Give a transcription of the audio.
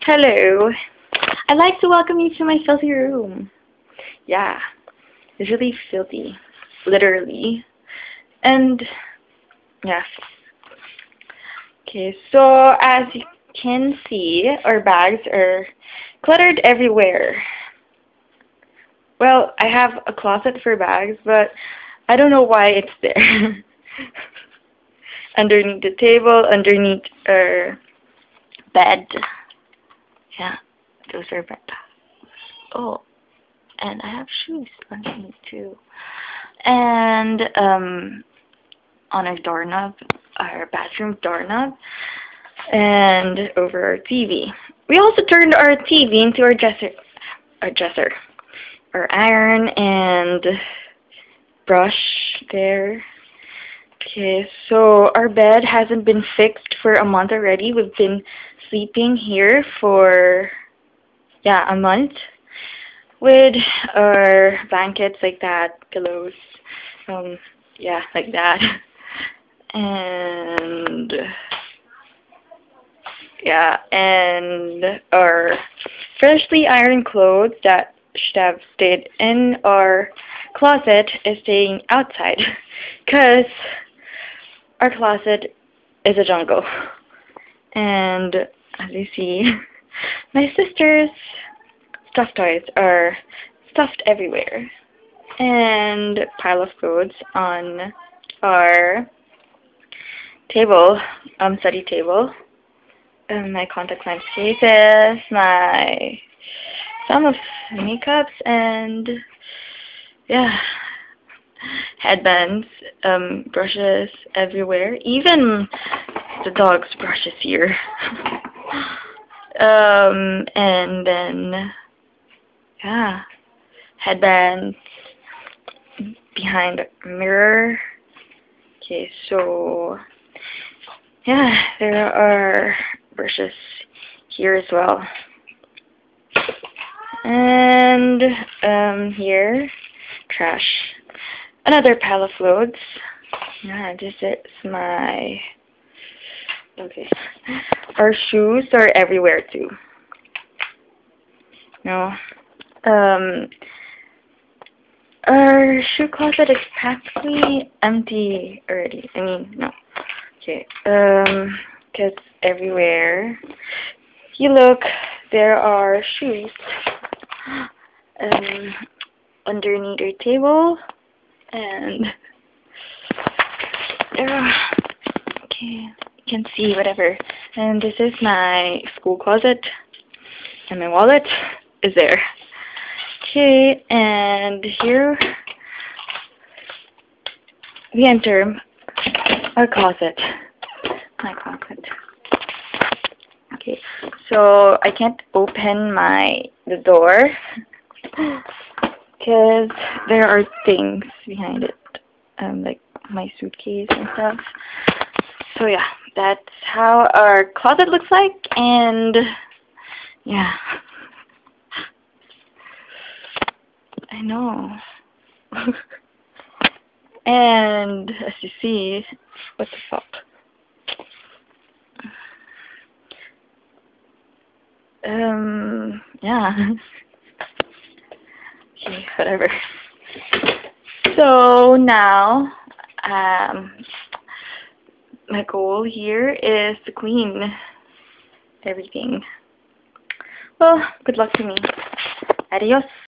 Hello. I'd like to welcome you to my filthy room. Yeah, it's really filthy. Literally. And, yeah. Okay, so as you can see, our bags are cluttered everywhere. Well, I have a closet for bags, but I don't know why it's there. Underneath the table, underneath our bed. Yeah, those are bed bags. Oh, and I have shoes underneath too. And on our doorknob, our bathroom doorknob, and over our TV. We also turned our TV into our dresser, our iron and brush there. Okay, so our bed hasn't been fixed for a month already. We've been sleeping here for, yeah, a month with our blankets like that, pillows, yeah, like that. And, yeah, and our freshly ironed clothes that should have stayed in our closet is staying outside because our closet is a jungle. And as you see, my sister's stuffed toys are stuffed everywhere. And a pile of clothes on our table, study table. My contact lens cases, some of makeups, and yeah, headbands, brushes everywhere. Even the dog's brushes here. And then, yeah, headbands behind the mirror. Okay, so, yeah, there are brushes here as well. And, here, trash. Another pile of clothes. Yeah, this is my... Okay. Our shoes are everywhere too. No. Our shoe closet is practically empty already. I mean, no. Okay. Because everywhere you look, there are shoes. Underneath our table. And okay, you can see whatever. And this is my school closet, and my wallet is there. Okay, and here we enter our closet. My closet. Okay, so I can't open the door because there are things behind it, like my suitcase and stuff. So yeah, that's how our closet looks like, and yeah, I know. And as you see, what the fuck? Yeah. Okay, whatever. So now, my goal here is to clean everything. Well, good luck to me. Adios.